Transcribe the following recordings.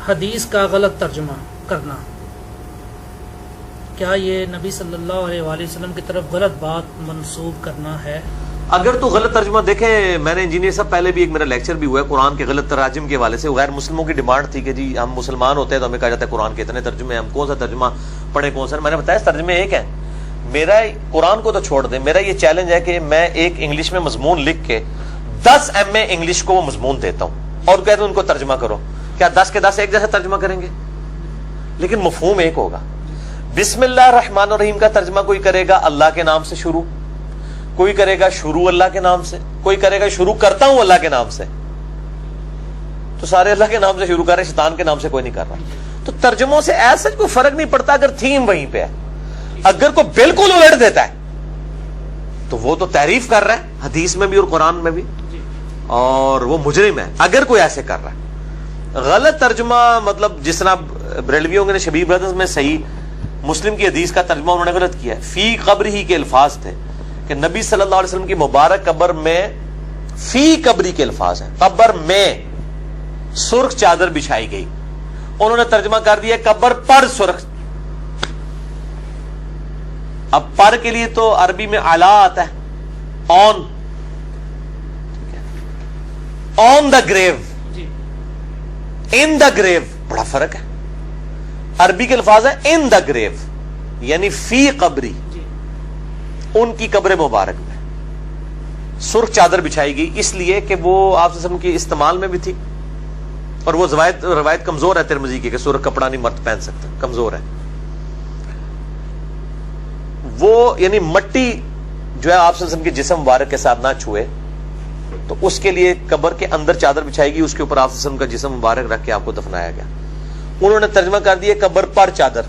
حدیث کا غلط ترجمہ کرنا، کیا یہ نبی صلی اللہ علیہ وآلہ وسلم کی طرف غلط بات منسوب کرنا ہے؟ اگر تو غلط ترجمہ دیکھیں، میں نے انجینئر صاحب پہلے بھی ایک میرا لیکچر بھی ہوا ہے قرآن کے غلط تراجم کے حوالے سے. غیر مسلموں کی ڈیمانڈ تھی کہ جی ہم مسلمان ہوتے ہیں تو ہمیں کہا جاتا ہے قرآن کے اتنے ترجمے، ہم کون سا ترجمہ پڑھیں کون سا. میں نے بتایا ترجمے ایک ہے. میرا قرآن کو تو چھوڑ دیں، میرا یہ چیلنج ہے کہ میں ایک انگلش میں مضمون لکھ کے 10 MA انگلش کو وہ مضمون دیتا ہوں اور کہتا ہوں ان کو ترجمہ کرو. کیا 10 کے 10 ایک جیسا ترجمہ کریں گے؟ لیکن مفہوم ایک ہوگا. بسم اللہ الرحمن الرحیم کا ترجمہ کوئی کرے گا اللہ کے نام سے شروع، کوئی کرے گا شروع اللہ کے نام سے، کوئی کرے گا شروع کرتا ہوں اللہ کے نام سے. تو سارے اللہ کے نام سے شروع کر رہے، شیطان کے نام سے کوئی نہیں کر رہا. تو ترجموں سے ایسا کوئی فرق نہیں پڑتا اگر تھیم وہیں پہ ہے. اگر کوئی بالکل الٹ دیتا ہے تو وہ تو تعریف کر رہا ہے حدیث میں بھی اور قرآن میں بھی، اور وہ مجرم ہے اگر کوئی ایسے کر رہا ہے. غلط ترجمہ مطلب جس طرح بریلویوں نے شبیب برادرز میں صحیح مسلم کی حدیث کا ترجمہ انہوں نے غلط کیا ہے. فی قبری کے الفاظ تھے کہ نبی صلی اللہ علیہ وسلم کی مبارک قبر میں، فی قبری کے الفاظ ہیں، قبر میں سرخ چادر بچھائی گئی. انہوں نے ترجمہ کر دیا قبر پر سرخ. اب پر کے لیے تو عربی میں اعلی آتا ہے، آن دا گریو، ان دا گریو، بڑا فرق ہے. عربی کے الفاظ ہیں ان دا گریو، یعنی فی قبری، ان کی قبر مبارک میں سرخ چادر بچھائی گئی، اس لیے کہ وہ آپ سے کے استعمال میں بھی تھی. اور وہ روایت کمزور ہے ترمذی کی کہ سرخ کپڑا نہیں مرد پہن سکتا، کمزور ہے. وہ یعنی مٹی جو ہے آپ کے جسم مبارک کے ساتھ نہ چھوئے، تو اس کے لیے قبر کے اندر چادر بچھائی گئی، اس کے اوپر آپ کا جسم مبارک رکھ کے آپ کو دفنایا گیا. انہوں نے ترجمہ کر دیا قبر پر چادر.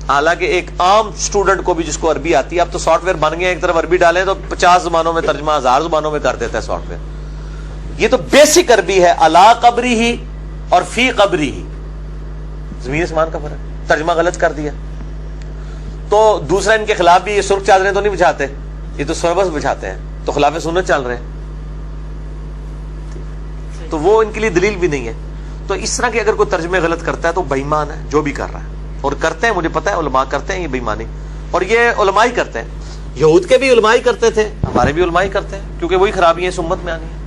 حالانکہ ایک عام اسٹوڈنٹ کو بھی جس کو عربی آتی ہے، اب تو سافٹ ویئر بن گئے، ایک طرف عربی ڈالیں تو 50 زبانوں میں ترجمہ 1000 زبانوں میں کر دیتا ہے سافٹ ویئر. یہ تو بیسک عربی ہے، الا قبری ہی اور فی قبری ہی، زمین آسمان کا فرق. ترجمہ غلط کر دیا. تو دوسرا ان کے خلاف بھی یہ سرخ چادریں تو نہیں بچھاتے، یہ تو سربس بچھاتے ہیں، تو خلاف سنت چل رہے ہیں. تو وہ ان کے لیے دلیل بھی نہیں ہے. تو اس طرح کے اگر کوئی ترجمے غلط کرتا ہے تو بے ایمان ہے جو بھی کر رہا ہے. اور کرتے ہیں، مجھے پتا ہے علماء کرتے ہیں یہ بے ایمانی، اور یہ علماء ہی کرتے ہیں. یہود کے بھی علماء ہی کرتے تھے، ہمارے بھی علماء ہی کرتے ہیں، کیونکہ وہی خرابیاں اس امت میں آنی ہیں.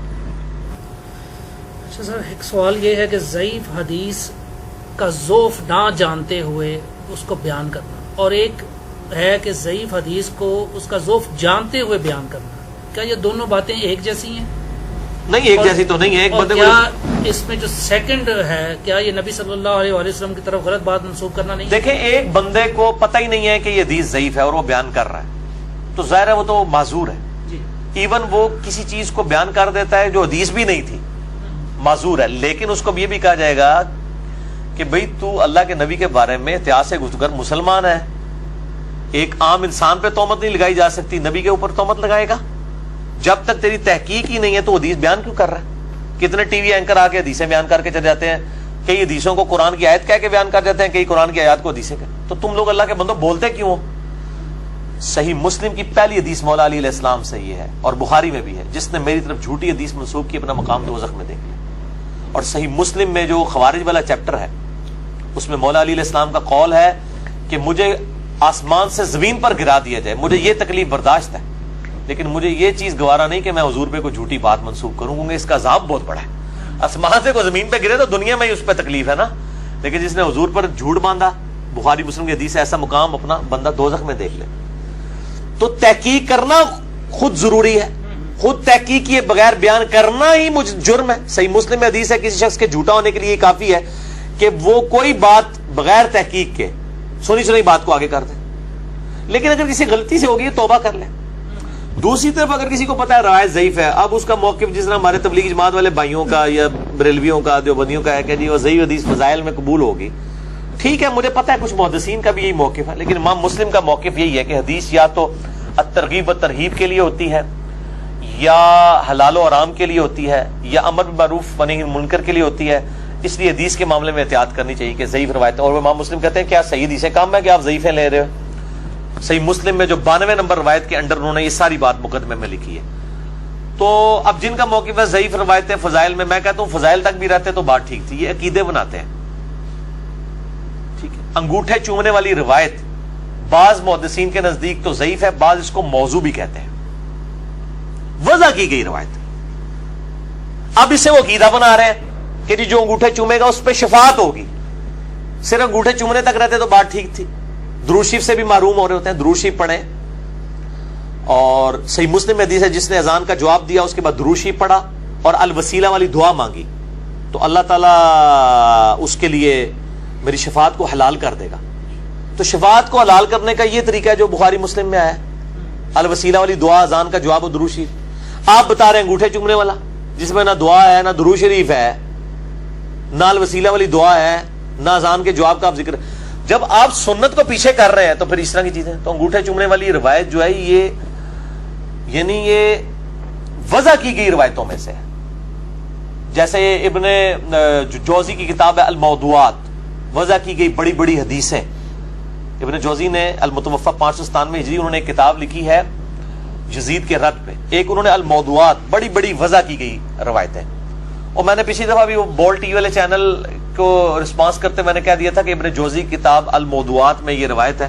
اچھا سر، ایک سوال یہ ہے کہ ضعیف حدیث کا ضعف نہ جانتے ہوئے اس کو بیان کرنا، اور ایک ہے کہ ضعیف حدیث کو اس کا ضعف جانتے ہوئے بیان کرنا، کیا یہ دونوں باتیں ایک جیسی ہیں؟ نہیں، ایک جیسی تو نہیں ہے. ایک بندے کیا اس میں جو سیکنڈ ہے، کیا یہ نبی صلی اللہ علیہ وآلہ وسلم کی طرف غلط بات منسوخ کرنا نہیں؟ دیکھیں، ایک بندے کو پتہ ہی نہیں ہے کہ یہ حدیث ضعیف ہے اور وہ بیان کر رہا ہے، تو ظاہر ہے وہ تو معذور ہے. ایون وہ کسی چیز کو بیان کر دیتا ہے جو حدیث بھی نہیں تھی، معذور ہے. لیکن اس کو یہ بھی کہا جائے گا کہ بھئی تو اللہ کے نبی کے بارے میں احتیاط سے گفتگو کر، مسلمان ہے. ایک عام انسان پہ تہمت نہیں لگائی جا سکتی، نبی کے اوپر تہمت لگائے گا؟ جب تک تیری تحقیق ہی نہیں ہے تو حدیث بیان کیوں کر رہا ہے؟ کتنے ٹی وی اینکر آ کے حدیثیں بیان کر کے چلے جاتے ہیں، کئی حدیثوں کو قرآن کی آیت کہہ کے بیان کر جاتے ہیں، کئی قرآن کی آیات کو حدیثیں کہہ. تو تم لوگ اللہ کے بندوں بولتے کیوں ہو؟ صحیح مسلم کی پہلی حدیث مولا علی علیہ السلام سے یہ ہے، اور بخاری میں بھی ہے، جس نے میری طرف جھوٹی حدیث منسوخ کی اپنا مقام دوزخ میں دیکھ لیا. اور صحیح مسلم میں جو خوارج والا چیپٹر ہے اس میں مولا علی علیہ السلام کا قول ہے کہ مجھے آسمان سے زمین پر گرا دیا جائے، مجھے یہ تکلیف برداشت ہے، لیکن مجھے یہ چیز گوارا نہیں کہ میں حضور پہ کوئی جھوٹی بات منسوخ کروں، کیونکہ اس کا عذاب بہت بڑا ہے. آسمان سے کوئی زمین پہ گرے تو دنیا میں ہی اس پہ تکلیف ہے نا، لیکن جس نے حضور پر جھوٹ باندھا، بخاری مسلم کی حدیث ہے، ایسا مقام اپنا بندہ دوزخ میں دیکھ لے. تو تحقیق کرنا خود ضروری ہے، خود تحقیق کیے بغیر بیان کرنا ہی مجھ جرم ہے. صحیح مسلم میں حدیث ہے کسی شخص کے جھوٹا ہونے کے لیے یہ کافی ہے کہ وہ کوئی بات بغیر تحقیق کے سنی بات کو آگے کر دے. لیکن اگر کسی غلطی سے ہوگی توبہ کر لے. دوسری طرف اگر کسی کو پتا ہے روایت ضعیف ہے، اب اس کا موقف جس طرح ہمارے تبلیغی جماعت والے بھائیوں کا یا بریلویوں کا، دیوبندیوں کا ہے کہ جی وہ ضعیف حدیث فضائل میں قبول ہوگی، ٹھیک ہے، مجھے پتا ہے کچھ محدثین کا بھی یہی موقف ہے، لیکن امام مسلم کا موقف یہی ہے کہ حدیث یا تو الترغیب و ترہیب کے لیے ہوتی ہے، یا حلال و حرام کے لیے ہوتی ہے، یا امر بالمعروف و نہی عن المنکر کے لیے ہوتی ہے. اس لیے حدیث کے معاملے میں احتیاط کرنی چاہیے کہ ضعیف روایتیں، اور امام مسلم کہتے ہیں کیا صحیح حدیثیں کم ہے کہ آپ ضعیفیں لے رہے ہو؟ صحیح مسلم میں جو 92 نمبر روایت کے انڈر انہوں نے یہ ساری بات مقدمے میں لکھی ہے. تو اب جن کا موقف ہے ضعیف روایتیں فضائل میں کہتا ہوں فضائل تک بھی رہتے تو بات ٹھیک تھی، یہ عقیدے بناتے ہیں. ٹھیک ہے، انگوٹھے چومنے والی روایت بعض محدثین کے نزدیک تو ضعیف ہے، بعض اس کو موضوع بھی کہتے ہیں، وضع کی گئی روایت. اب اسے وہ عقیدہ بنا رہے ہیں کہ جی جو انگوٹھے چومے گا اس پہ شفاعت ہوگی. صرف انگوٹھے چومنے تک رہتے تو بات ٹھیک تھی، درود شریف سے بھی محروم ہو رہے ہوتے ہیں. درود شریف پڑھیں، اور صحیح مسلم حدیث ہے جس نے اذان کا جواب دیا اس کے بعد درود شریف پڑھا اور الوسیلہ والی دعا مانگی تو اللہ تعالیٰ اس کے لیے میری شفاعت کو حلال کر دے گا. تو شفاعت کو حلال کرنے کا یہ طریقہ ہے جو بخاری مسلم میں آیا ہے، الوسیلہ والی دعا، اذان کا جواب اور درود شریف. آپ بتا رہے ہیں انگوٹھے چومنے والا جس میں نہ دعا ہے، نہ درود شریف ہے، نہ الوسیلہ والی دعا ہے، نہ اذان کے جواب کا آپ ذکر. جب آپ سنت کو پیچھے کر رہے ہیں تو پھر اس طرح کی چیزیں. تو انگوٹھے چومنے والی روایت جو ہے یہ یعنی یہ وضع کی گئی روایتوں میں سے ہے. جیسے ابن جوزی کی کتاب ہے الموضوعات، وضع کی گئی بڑی بڑی حدیثیں. ابن جوزی نے المتوفى 597 ہجری انہوں نے ایک کتاب لکھی ہے یزید کے رد پہ. ایک انہوں نے الموضوعات، بڑی بڑی وضع کی گئی روایتیں. اور میں نے پچھلی دفعہ بھی وہ بول ٹی وی والے چینل کو رسپانس کرتے میں نے کہہ دیا تھا کہ ابن جوزی کی کتاب الموضوعات میں یہ روایت ہے.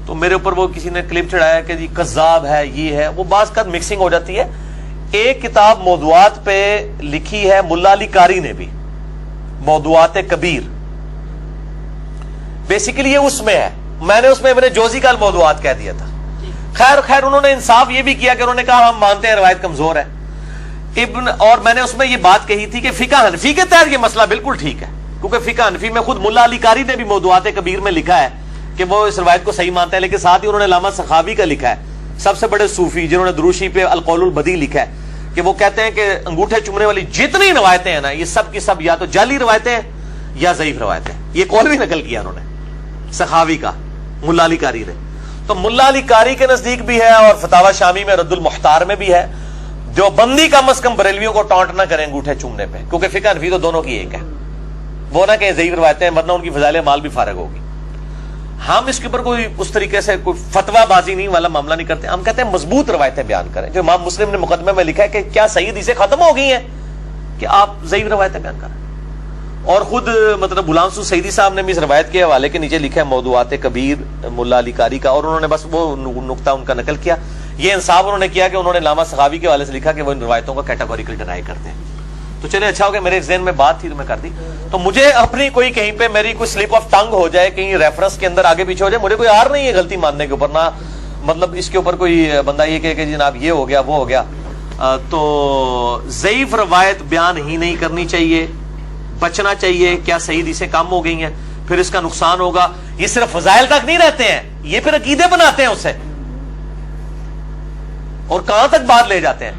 تو میرے اوپر وہ کسی نے کلپ چڑھایا کہ جی کذاب ہے، یہ ہے وہ. بعض کا مکسنگ ہو جاتی ہے. ایک کتاب موضوعات پہ لکھی ہے ملا علی قاری نے بھی، موضوعات کبیر. بیسیکلی یہ اس میں ہے، میں نے اس میں ابن جوزی کا الموضوعات کہہ دیا تھا. خیر انہوں نے انصاف یہ بھی کیا کہ انہوں نے کہا ہم مانتے ہیں روایت کمزور ہے. اور میں نے اس میں یہ بات کہی تھی کہ فقہ حنفی کے تحت یہ مسئلہ بالکل ٹھیک ہے، کیونکہ فقہ حنفی میں خود ملا علی قاری نے بھی موضوعات کبیر میں لکھا ہے کہ وہ اس روایت کو صحیح مانتے ہیں. لیکن ساتھ ہی انہوں نے علامہ سخاوی کا لکھا ہے، سب سے بڑے صوفی جنہوں نے درود شریف پہ القول البدیع لکھا ہے، کہ وہ کہتے ہیں کہ انگوٹھے چومنے والی جتنی روایتیں ہیں نا یہ سب کی سب یا تو جعلی روایتیں ہیں یا ضعیف روایتیں. یہ قول بھی نقل کیا انہوں نے سخاوی کا ملا علی قاری نے. تو ملا علی قاری کے نزدیک بھی ہے اور فتاوی شامی میں رد المختار میں بھی ہے. جو بندی کم از کم بریلویوں کو ٹانٹ نہ کریں انگوٹھے چومنے پہ، کیونکہ فقہ حنفی تو دونوں کی ایک ہے. وہ نہ کہ ضعیف روایتیں ورنہ ان کی فضائل مال بھی فارغ ہوگی. ہم اس کے اوپر کوئی اس طریقے سے کوئی فتویٰ بازی نہیں والا معاملہ نہیں کرتے. ہم کہتے ہیں مضبوط روایتیں بیان کریں. جو امام مسلم نے مقدمے میں لکھا ہے کہ کیا صحیح حدیثیں ختم ہو گئی ہیں کہ آپ ضعیف روایتیں بیان کریں. اور خود مطلب غلام سو سعیدی صاحب نے بھی اس روایت کے حوالے کے نیچے لکھا ہے موضوعات کبیر ملا علی قاری کا، اور انہوں نے بس وہ نقطہ ان کا نقل کیا. یہ انصاف انہوں نے کیا کہ انہوں نے علامہ سخاوی کے حوالے سے لکھا کہ وہ ان روایتوں کا کیٹاگوریکل ڈینائی کرتے ہیں. تو چلے اچھا ہو گیا، میرے ذہن میں بات تھی تو میں کر دی. تو مجھے اپنی کوئی کہیں پہ میری کوئی سلپ آف ٹنگ ہو جائے، کہیں ریفرنس کے اندر آگے پیچھے ہو جائے، مجھے کوئی آر نہیں ہے غلطی ماننے کے اوپر. نہ مطلب اس کے اوپر کوئی بندہ یہ کہے کہ جناب یہ ہو گیا وہ ہو گیا. تو ضعیف روایت بیان ہی نہیں کرنی چاہیے، بچنا چاہیے. کیا صحیح حدیثیں کم ہو گئی ہیں پھر اس کا نقصان ہوگا. یہ صرف فضائل تک نہیں رہتے ہیں، یہ پھر عقیدے بناتے ہیں اسے اور کہاں تک بات لے جاتے ہیں.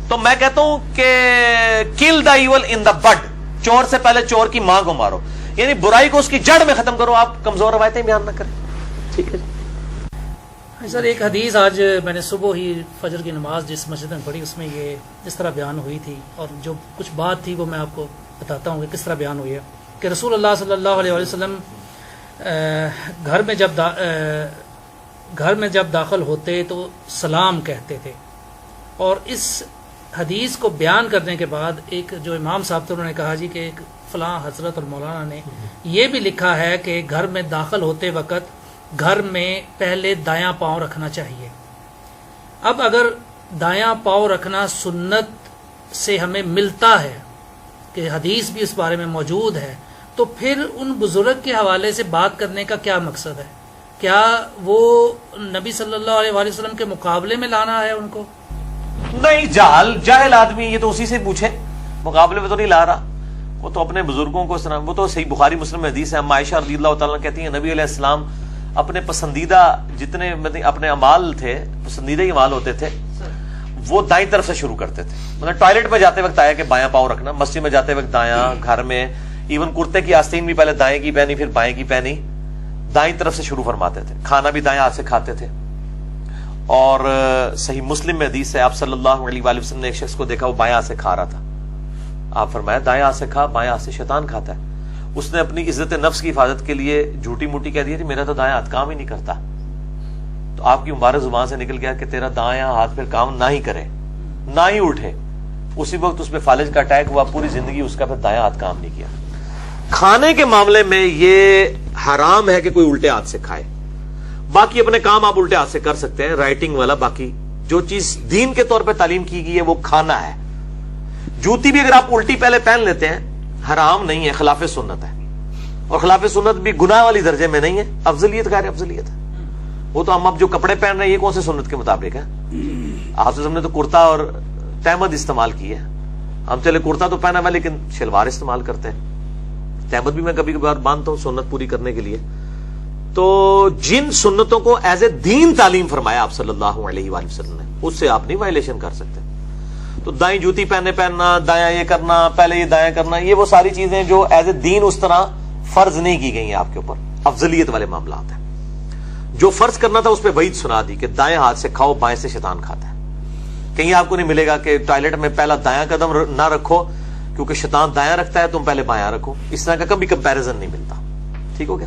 تو میں کہتا ہوں کہ کل دا ایول ان دا بڈ، چور سے پہلے چور کی ماں کو مارو، یعنی برائی کو اس کی جڑ میں ختم کرو. آپ کمزور روایتیں بیان نہ کریں. ٹھیک ہے سر. ایک حدیث آج میں نے صبح ہی فجر کی نماز جس مسجد میں پڑھی اس میں یہ اس طرح بیان ہوئی تھی، اور جو کچھ بات تھی وہ میں آپ کو بتاتا ہوں کہ کس طرح بیان ہوئی ہے. کہ رسول اللہ صلی اللہ علیہ وسلم گھر میں جب داخل ہوتے تو سلام کہتے تھے. اور اس حدیث کو بیان کرنے کے بعد ایک جو امام صاحب تھے انہوں نے کہا جی کہ ایک فلاں حضرت اور مولانا نے یہ بھی لکھا ہے کہ گھر میں داخل ہوتے وقت گھر میں پہلے دایاں پاؤں رکھنا چاہیے. اب اگر دایاں پاؤں رکھنا سنت سے ہمیں ملتا ہے کہ حدیث بھی اس بارے میں موجود ہے، تو پھر ان بزرگ کے حوالے سے بات کرنے کا کیا مقصد ہے؟ کیا وہ نبی صلی اللہ علیہ وآلہ وسلم کے مقابلے میں لانا ہے ان کو؟ نہیں، جاہل آدمی یہ تو اسی سے پوچھے، مقابلے میں تو نہیں لا رہا. وہ تو اپنے بزرگوں کو سنا، وہ تو صحیح بخاری مسلم میں حدیث ہے. عائشہ رضی اللہ تعالیٰ کہتی ہیں نبی علیہ السلام اپنے پسندیدہ جتنے اپنے اعمال تھے، پسندیدہ اعمال ہوتے تھے، وہ دائیں طرف سے شروع کرتے تھے. مطلب ٹوائلٹ میں جاتے وقت آیا کہ بایاں پاؤں رکھنا، مسجد میں جاتے وقت دایاں، گھر میں ایون کرتے کی آستین بھی پہلے دائیں کی پہنی پھر بائیں کی پہنی، دائیں طرف سے شروع فرماتے تھے. کھانا بھی دائیں ہاتھ سے کھاتے تھے. اور صحیح مسلم میں حدیث ہے آپ صلی اللہ علیہ وآلہ وسلم نے ایک شخص کو دیکھا وہ بایاں ہاتھ سے کھا رہا تھا. آپ فرمایا دائیں ہاتھ سے کھا، بایاں ہاتھ سے شیطان کھاتا ہے. اس نے اپنی عزت نفس کی حفاظت کے لیے جھوٹی موٹی کہہ دیا کہ میرا تو دایاں ہاتھ کام ہی نہیں کرتا. تو آپ کی مبارک زبان سے نکل گیا کہ تیرا دایاں ہاتھ پھر کام نہ ہی کرے. نہ ہی اٹھے، اسی وقت اس پہ فالج کا اٹیک ہوا، پوری زندگی اس کا پھر دایاں ہاتھ کام نہیں کیا۔ کھانے کے معاملے میں یہ حرام ہے کہ کوئی الٹے ہاتھ سے کھائے، باقی اپنے کام آپ الٹے ہاتھ سے کر سکتے ہیں، رائٹنگ والا، باقی جو چیز دین کے طور پہ تعلیم کی گئی ہے وہ کھانا ہے۔ جوتی بھی اگر آپ الٹی پہلے پہن لیتے ہیں حرام نہیں ہے، خلاف سنت ہے، اور خلاف سنت بھی گناہ والی درجے میں نہیں ہے، افضلیت غیر افضلیت ہے۔ وہ تو ہم اب جو کپڑے پہن رہے ہیں یہ کون سے سنت کے مطابق ہے؟ آپ سے ہم نے تو کرتا اور تہمد استعمال کی ہے، ہم چلے کرتا تو پہنا ہوا لیکن شلوار استعمال کرتے ہیں، تہمد بھی میں کبھی کبھار باندھتا ہوں سنت پوری کرنے کے لیے۔ تو جن سنتوں کو ایز اے دین تعلیم فرمایا آپ صلی اللہ علیہ وآلہ وسلم نے، اس سے آپ نہیں وائلیشن کر سکتے۔ تو دائیں جوتی پہننا، دایاں یہ کرنا، پہلے یہ دایاں کرنا، یہ وہ ساری چیزیں جو ایز اے دین اس طرح فرض نہیں کی گئی ہیں آپ کے اوپر، افضلیت والے معاملات ہیں۔ جو فرض کرنا تھا اس پہ وعید سنا دی کہ دائیں ہاتھ سے کھاؤ، بائیں سے شیطان کھاتا ہے۔ کہیں آپ کو نہیں ملے گا کہ ٹوائلٹ میں پہلا دایاں قدم نہ رکھو کیونکہ شیطان دایاں رکھتا ہے، تم پہلے بایاں رکھو، اس طرح کا کبھی کمپیریزن نہیں ملتا۔ ٹھیک ہو گیا؟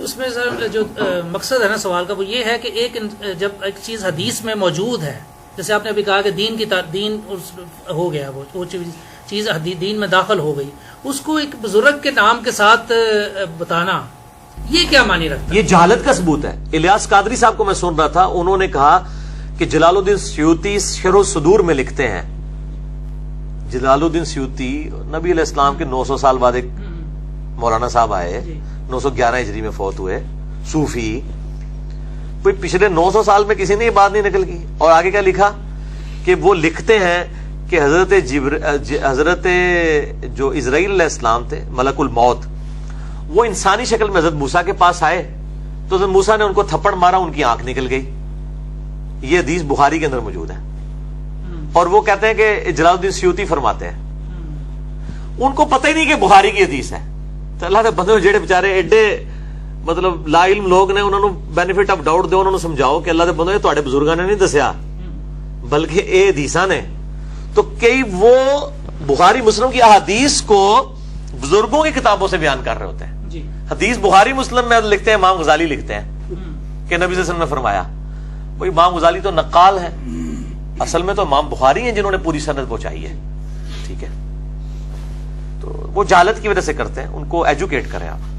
اس میں سر جو مقصد ہے نا سوال کا وہ یہ ہے کہ جب ایک چیز حدیث میں موجود ہے، جیسے آپ نے ابھی کہا کہ دین ہو گیا، وہ چیز دین میں داخل ہو گئی، اس کو ایک بزرگ کے نام کے ساتھ بتانا، یہ کیا معنی رکھتا ہے؟ یہ جہالت کا ثبوت ہے۔ الیاس قادری صاحب کو میں سن رہا تھا، انہوں نے کہا کہ جلال الدین سیوطی شرح الصدور میں لکھتے ہیں، جلال الدین سیوطی نبی علیہ السلام کے 900 سال بعد ایک مولانا صاحب آئے، 911 ہجری میں فوت ہوئے، صوفی، پچھلے 900 سال میں کسی نے یہ بات نہیں نکل کی۔ اور آگے کیا لکھا کہ وہ لکھتے ہیں کہ حضرت جو اسرائیل علیہ السلام تھے، ملک الموت، وہ انسانی شکل میں حضرت موسیٰ کے پاس آئے تو حضرت موسیٰ نے ان کو تھپڑ مارا، ان کی آنکھ نکل گئی۔ یہ حدیث بخاری کے اندر موجود ہے، اور وہ کہتے ہیں کہ جلال الدین سیوطی فرماتے ہیں ان کو پتہ ہی نہیں کہ بخاری کی حدیث ہے۔ تو اللہ کے بندے جڑے بےچارے ایڈے مطلب لا علم لوگ نے، انہوں نے بینیفٹ آف ڈاؤٹ دو، انہوں نے سمجھاؤ کہ اللہ کے بندے تواڈے بزرگاں نے نہیں دسیا بلکہ اے حدیثاں نے۔ تو کئی وہ بخاری مسلم کی احادیث کو بزرگوں کی کتابوں سے بیان کر رہے ہوتے ہیں۔ حدیث بخاری مسلم میں لکھتے ہیں، امام غزالی لکھتے ہیں کہ نبی صلی اللہ علیہ وسلم نے فرمایا۔ وہ امام غزالی تو نقال ہے، اصل میں تو امام بخاری ہیں جنہوں نے پوری سند پہنچائی ہے۔ ٹھیک ہے، تو وہ جہالت کی وجہ سے کرتے ہیں، ان کو ایجوکیٹ کریں آپ۔